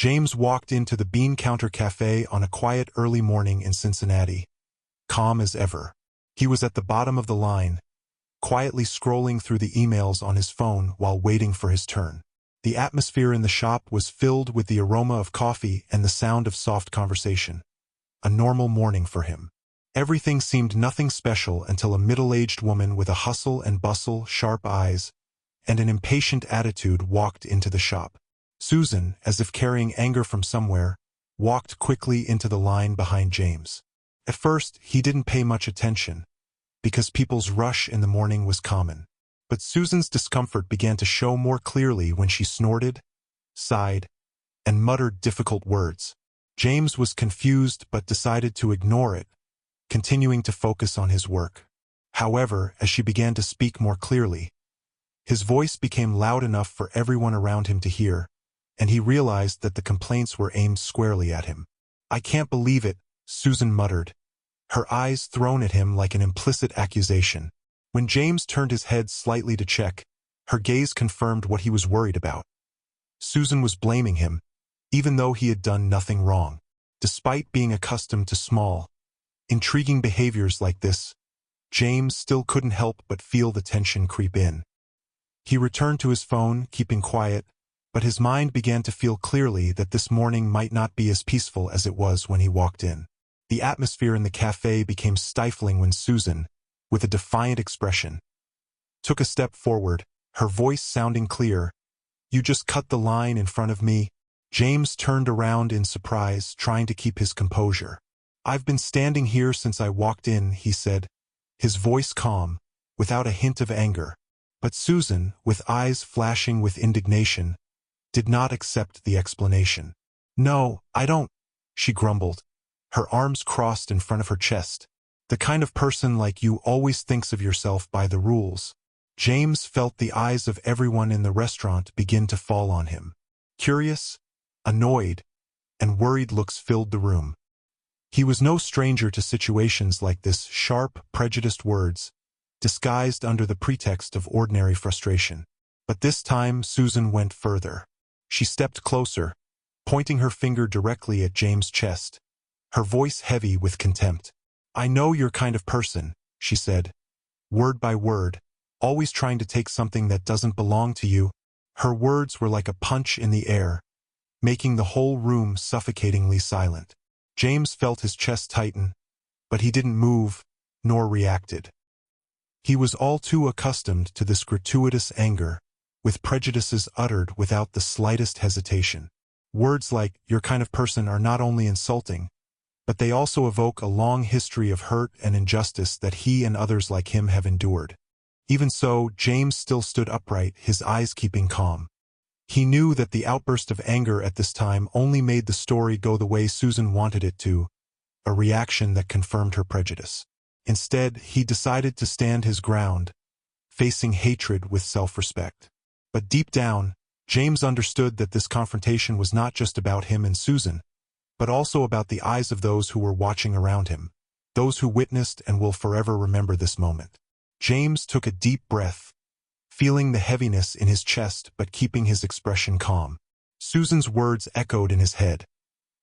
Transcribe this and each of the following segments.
James walked into the Bean Counter Cafe on a quiet early morning in Cincinnati, calm as ever. He was at the bottom of the line, quietly scrolling through the emails on his phone while waiting for his turn. The atmosphere in the shop was filled with the aroma of coffee and the sound of soft conversation. A normal morning for him. Everything seemed nothing special until a middle-aged woman with a hustle and bustle, sharp eyes, and an impatient attitude walked into the shop. Susan, as if carrying anger from somewhere, walked quickly into the line behind James. At first, he didn't pay much attention, because people's rush in the morning was common. But Susan's discomfort began to show more clearly when she snorted, sighed, and muttered difficult words. James was confused but decided to ignore it, continuing to focus on his work. However, as she began to speak more clearly, his voice became loud enough for everyone around him to hear, and he realized that the complaints were aimed squarely at him. "I can't believe it," Susan muttered, her eyes thrown at him like an implicit accusation. When James turned his head slightly to check, her gaze confirmed what he was worried about. Susan was blaming him, even though he had done nothing wrong. Despite being accustomed to small, intriguing behaviors like this, James still couldn't help but feel the tension creep in. He returned to his phone, keeping quiet, but his mind began to feel clearly that this morning might not be as peaceful as it was when he walked in. The atmosphere in the cafe became stifling when Susan, with a defiant expression, took a step forward, her voice sounding clear. "You just cut the line in front of me." James turned around in surprise, trying to keep his composure. "I've been standing here since I walked in," he said, his voice calm, without a hint of anger. But Susan, with eyes flashing with indignation, did not accept the explanation. "No, I don't," she grumbled, her arms crossed in front of her chest. "The kind of person like you always thinks of yourself by the rules." James felt the eyes of everyone in the restaurant begin to fall on him. Curious, annoyed, and worried looks filled the room. He was no stranger to situations like this, sharp, prejudiced words, disguised under the pretext of ordinary frustration. But this time Susan went further. She stepped closer, pointing her finger directly at James' chest, her voice heavy with contempt. "I know your kind of person," she said, word by word, "always trying to take something that doesn't belong to you." Her words were like a punch in the air, making the whole room suffocatingly silent. James felt his chest tighten, but he didn't move, nor reacted. He was all too accustomed to this gratuitous anger, with prejudices uttered without the slightest hesitation. Words like, "your kind of person," are not only insulting, but they also evoke a long history of hurt and injustice that he and others like him have endured. Even so, James still stood upright, his eyes keeping calm. He knew that the outburst of anger at this time only made the story go the way Susan wanted it to, a reaction that confirmed her prejudice. Instead, he decided to stand his ground, facing hatred with self-respect. But deep down, James understood that this confrontation was not just about him and Susan, but also about the eyes of those who were watching around him, those who witnessed and will forever remember this moment. James took a deep breath, feeling the heaviness in his chest but keeping his expression calm. Susan's words echoed in his head,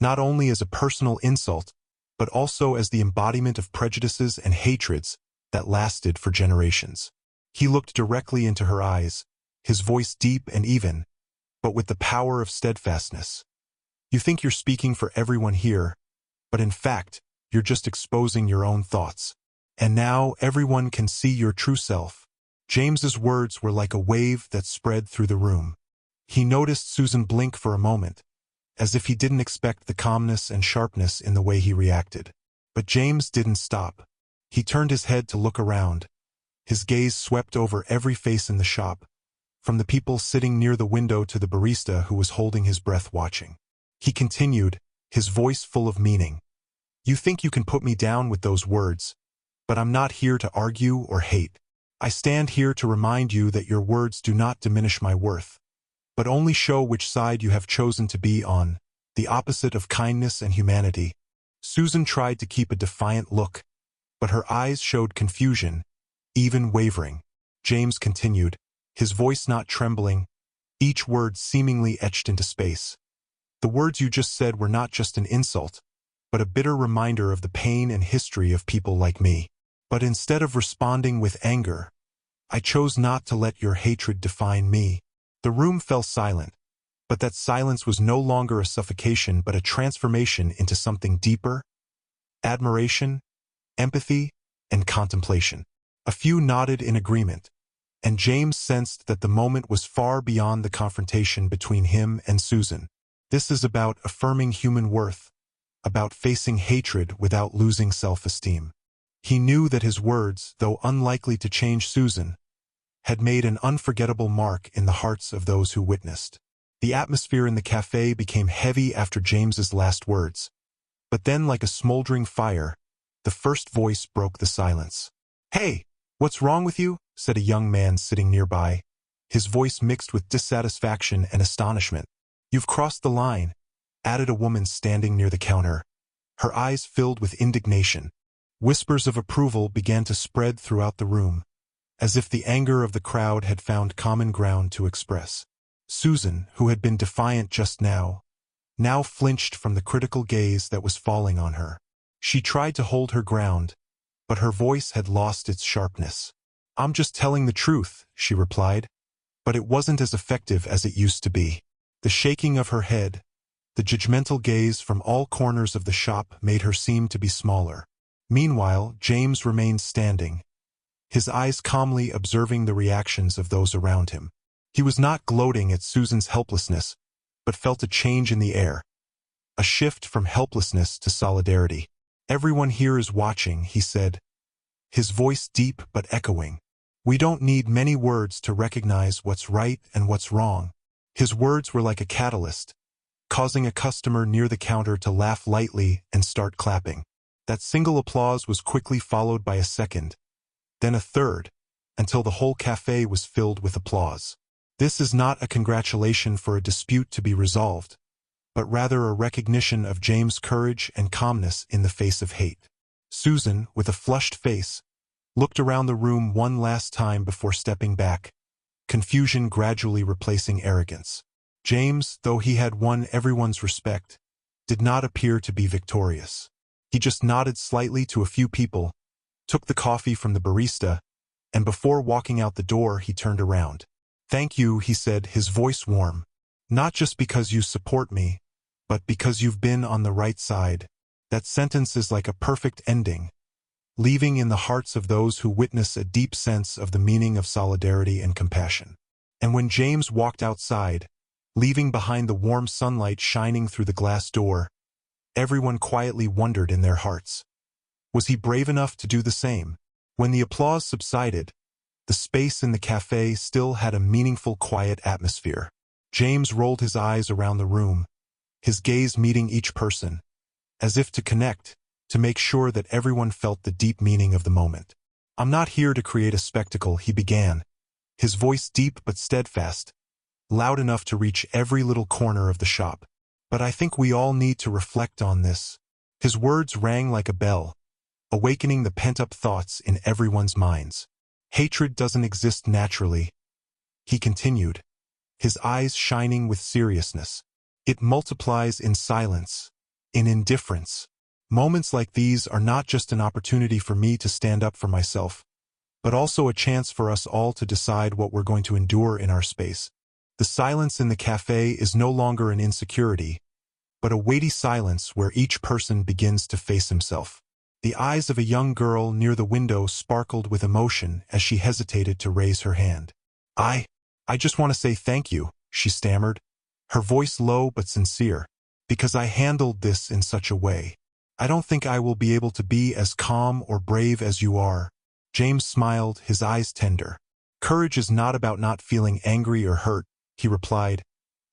not only as a personal insult, but also as the embodiment of prejudices and hatreds that lasted for generations. He looked directly into her eyes, his voice deep and even, but with the power of steadfastness. "You think you're speaking for everyone here, but in fact, you're just exposing your own thoughts. And now everyone can see your true self." James's words were like a wave that spread through the room. He noticed Susan blink for a moment, as if he didn't expect the calmness and sharpness in the way he reacted. But James didn't stop. He turned his head to look around. His gaze swept over every face in the shop, from the people sitting near the window to the barista who was holding his breath watching. He continued, his voice full of meaning. "You think you can put me down with those words, but I'm not here to argue or hate. I stand here to remind you that your words do not diminish my worth, but only show which side you have chosen to be on, the opposite of kindness and humanity." Susan tried to keep a defiant look, but her eyes showed confusion, even wavering. James continued, his voice not trembling, each word seemingly etched into space. The words you just said were not just an insult, but a bitter reminder of the pain and history of people like me. But instead of responding with anger, I chose not to let your hatred define me." The room fell silent, but that silence was no longer a suffocation but a transformation into something deeper: admiration, empathy, and contemplation. A few nodded in agreement, and James sensed that the moment was far beyond the confrontation between him and Susan. This is about affirming human worth, about facing hatred without losing self-esteem. He knew that his words, though unlikely to change Susan, had made an unforgettable mark in the hearts of those who witnessed. The atmosphere in the cafe became heavy after James's last words, but then, like a smoldering fire, the first voice broke the silence. "Hey, what's wrong with you?" said a young man sitting nearby, his voice mixed with dissatisfaction and astonishment. "You've crossed the line," added a woman standing near the counter, her eyes filled with indignation. Whispers of approval began to spread throughout the room, as if the anger of the crowd had found common ground to express. Susan, who had been defiant just now flinched from the critical gaze that was falling on her. She tried to hold her ground, but her voice had lost its sharpness. "I'm just telling the truth," she replied, but it wasn't as effective as it used to be. The shaking of her head, the judgmental gaze from all corners of the shop made her seem to be smaller. Meanwhile, James remained standing, his eyes calmly observing the reactions of those around him. He was not gloating at Susan's helplessness, but felt a change in the air, a shift from helplessness to solidarity. "Everyone here is watching," he said, his voice deep but echoing. "We don't need many words to recognize what's right and what's wrong." His words were like a catalyst, causing a customer near the counter to laugh lightly and start clapping. That single applause was quickly followed by a second, then a third, until the whole cafe was filled with applause. This is not a congratulation for a dispute to be resolved, but rather a recognition of James' courage and calmness in the face of hate. Susan, with a flushed face, looked around the room one last time before stepping back, confusion gradually replacing arrogance. James, though he had won everyone's respect, did not appear to be victorious. He just nodded slightly to a few people, took the coffee from the barista, and before walking out the door he turned around. "Thank you," he said, his voice warm. "Not just because you support me, but because you've been on the right side." That sentence is like a perfect ending, leaving in the hearts of those who witness a deep sense of the meaning of solidarity and compassion. And when James walked outside, leaving behind the warm sunlight shining through the glass door, everyone quietly wondered in their hearts, was he brave enough to do the same? When the applause subsided, the space in the cafe still had a meaningful, quiet atmosphere. James rolled his eyes around the room, his gaze meeting each person, as if to connect, to make sure that everyone felt the deep meaning of the moment. "I'm not here to create a spectacle," he began, his voice deep but steadfast, loud enough to reach every little corner of the shop. "But I think we all need to reflect on this." His words rang like a bell, awakening the pent-up thoughts in everyone's minds. "Hatred doesn't exist naturally," he continued, his eyes shining with seriousness. "It multiplies in silence, in indifference." Moments like these are not just an opportunity for me to stand up for myself, but also a chance for us all to decide what we're going to endure in our space. The silence in the cafe is no longer an insecurity, but a weighty silence where each person begins to face himself. The eyes of a young girl near the window sparkled with emotion as she hesitated to raise her hand. I just want to say thank you," she stammered, her voice low but sincere, "because I handled this in such a way. I don't think I will be able to be as calm or brave as you are." James smiled, his eyes tender. "Courage is not about not feeling angry or hurt," he replied,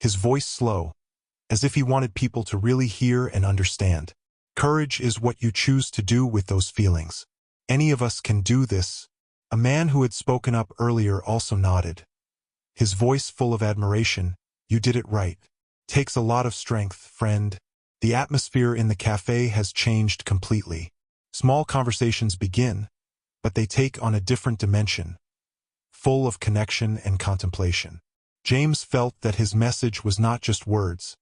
his voice slow, as if he wanted people to really hear and understand. "Courage is what you choose to do with those feelings. Any of us can do this." A man who had spoken up earlier also nodded, his voice full of admiration. "You did it right. Takes a lot of strength, friend." The atmosphere in the cafe has changed completely. Small conversations begin, but they take on a different dimension, full of connection and contemplation. James felt that his message was not just words,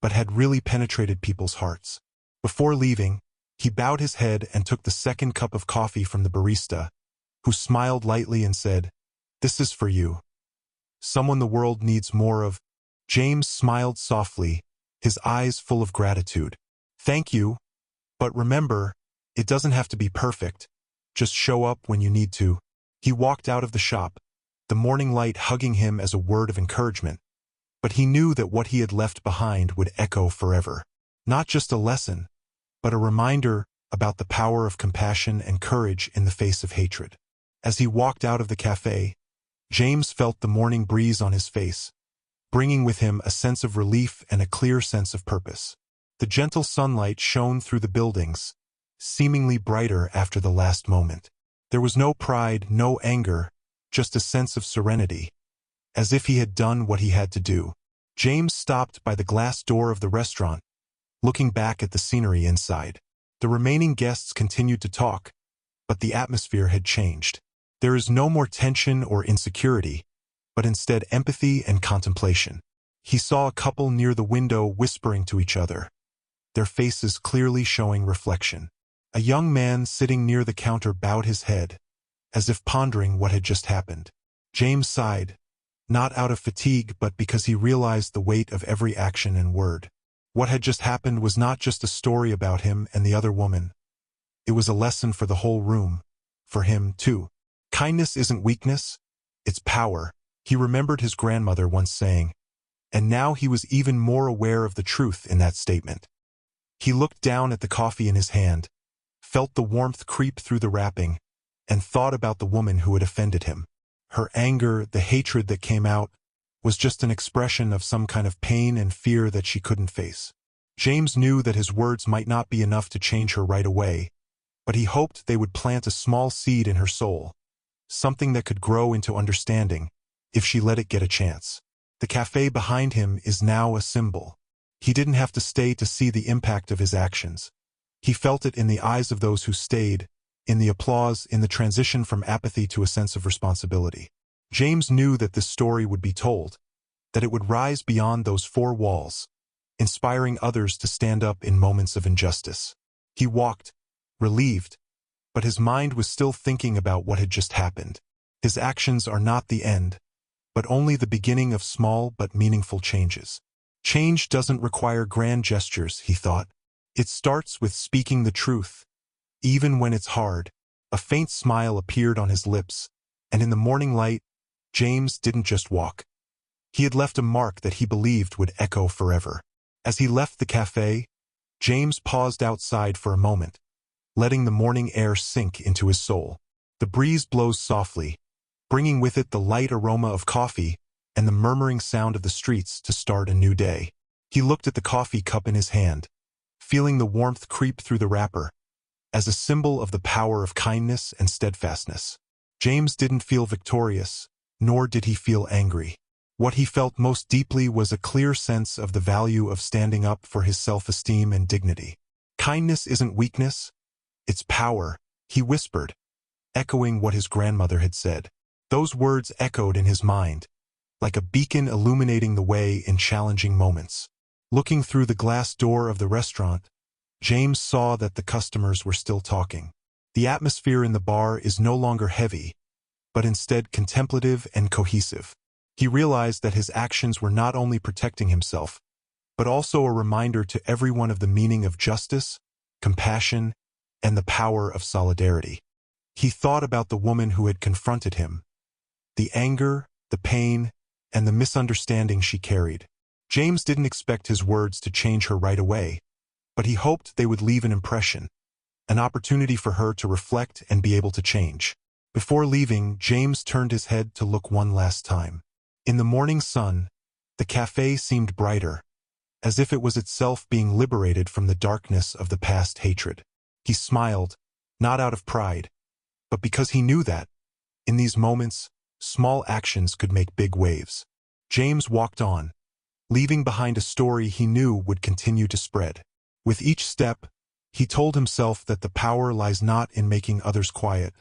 but had really penetrated people's hearts. Before leaving, he bowed his head and took the second cup of coffee from the barista, who smiled lightly and said, "This is for you. Someone the world needs more of." James smiled softly, his eyes full of gratitude. "Thank you, but remember, it doesn't have to be perfect. Just show up when you need to." He walked out of the shop, the morning light hugging him as a word of encouragement, but he knew that what he had left behind would echo forever. Not just a lesson, but a reminder about the power of compassion and courage in the face of hatred. As he walked out of the cafe, James felt the morning breeze on his face, bringing with him a sense of relief and a clear sense of purpose. The gentle sunlight shone through the buildings, seemingly brighter after the last moment. There was no pride, no anger, just a sense of serenity, as if he had done what he had to do. James stopped by the glass door of the restaurant, looking back at the scenery inside. The remaining guests continued to talk, but the atmosphere had changed. There is no more tension or insecurity, but instead empathy and contemplation. He saw a couple near the window whispering to each other, their faces clearly showing reflection. A young man sitting near the counter bowed his head, as if pondering what had just happened. James sighed, not out of fatigue but because he realized the weight of every action and word. What had just happened was not just a story about him and the other woman. It was a lesson for the whole room, for him too. Kindness isn't weakness, it's power, he remembered his grandmother once saying, and now he was even more aware of the truth in that statement. He looked down at the coffee in his hand, felt the warmth creep through the wrapping, and thought about the woman who had offended him. Her anger, the hatred that came out, was just an expression of some kind of pain and fear that she couldn't face. James knew that his words might not be enough to change her right away, but he hoped they would plant a small seed in her soul, something that could grow into understanding, if she let it get a chance. The cafe behind him is now a symbol. He didn't have to stay to see the impact of his actions. He felt it in the eyes of those who stayed, in the applause, in the transition from apathy to a sense of responsibility. James knew that this story would be told, that it would rise beyond those four walls, inspiring others to stand up in moments of injustice. He walked, relieved, but his mind was still thinking about what had just happened. His actions are not the end, but only the beginning of small but meaningful changes. Change doesn't require grand gestures, he thought. It starts with speaking the truth, even when it's hard. A faint smile appeared on his lips, and in the morning light, James didn't just walk. He had left a mark that he believed would echo forever. As he left the cafe, James paused outside for a moment, letting the morning air sink into his soul. The breeze blows softly, bringing with it the light aroma of coffee and the murmuring sound of the streets to start a new day. He looked at the coffee cup in his hand, feeling the warmth creep through the wrapper, as a symbol of the power of kindness and steadfastness. James didn't feel victorious, nor did he feel angry. What he felt most deeply was a clear sense of the value of standing up for his self-esteem and dignity. Kindness isn't weakness, it's power, he whispered, echoing what his grandmother had said. Those words echoed in his mind, like a beacon illuminating the way in challenging moments. Looking through the glass door of the restaurant, James saw that the customers were still talking. The atmosphere in the bar is no longer heavy, but instead contemplative and cohesive. He realized that his actions were not only protecting himself, but also a reminder to everyone of the meaning of justice, compassion, and the power of solidarity. He thought about the woman who had confronted him, the anger, the pain, and the misunderstanding she carried. James didn't expect his words to change her right away, but he hoped they would leave an impression, an opportunity for her to reflect and be able to change. Before leaving, James turned his head to look one last time. In the morning sun, the cafe seemed brighter, as if it was itself being liberated from the darkness of the past hatred. He smiled, not out of pride, but because he knew that, in these moments, small actions could make big waves. James walked on, leaving behind a story he knew would continue to spread. With each step, he told himself that the power lies not in making others quiet,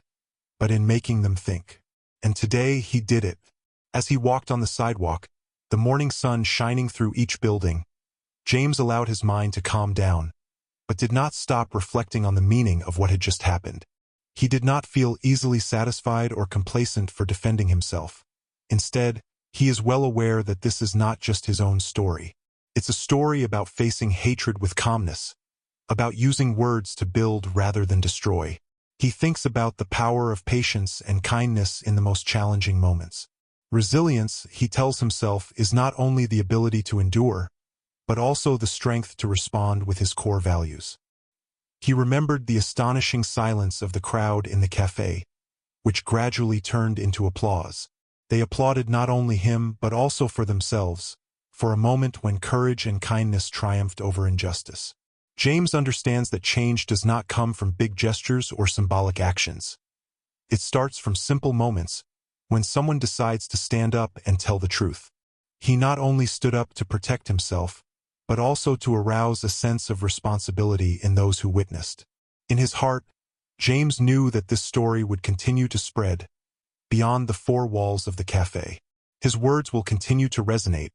but in making them think. And today he did it. As he walked on the sidewalk, the morning sun shining through each building, James allowed his mind to calm down, but did not stop reflecting on the meaning of what had just happened. He did not feel easily satisfied or complacent for defending himself. Instead, he is well aware that this is not just his own story. It's a story about facing hatred with calmness, about using words to build rather than destroy. He thinks about the power of patience and kindness in the most challenging moments. Resilience, he tells himself, is not only the ability to endure, but also the strength to respond with his core values. He remembered the astonishing silence of the crowd in the cafe, which gradually turned into applause. They applauded not only him but also for themselves, for a moment when courage and kindness triumphed over injustice. James understands that change does not come from big gestures or symbolic actions. It starts from simple moments, when someone decides to stand up and tell the truth. He not only stood up to protect himself, but also to arouse a sense of responsibility in those who witnessed. In his heart, James knew that this story would continue to spread beyond the four walls of the cafe. His words will continue to resonate,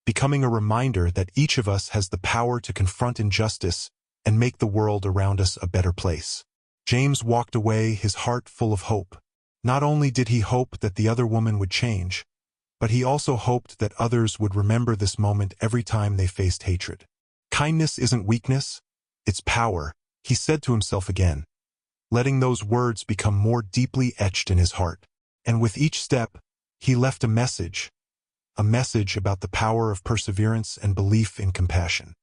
becoming a reminder that each of us has the power to confront injustice and make the world around us a better place. James walked away, his heart full of hope. Not only did he hope that the other woman would change, but he also hoped that others would remember this moment every time they faced hatred. Kindness isn't weakness, it's power, he said to himself again, letting those words become more deeply etched in his heart. And with each step, he left a message about the power of perseverance and belief in compassion.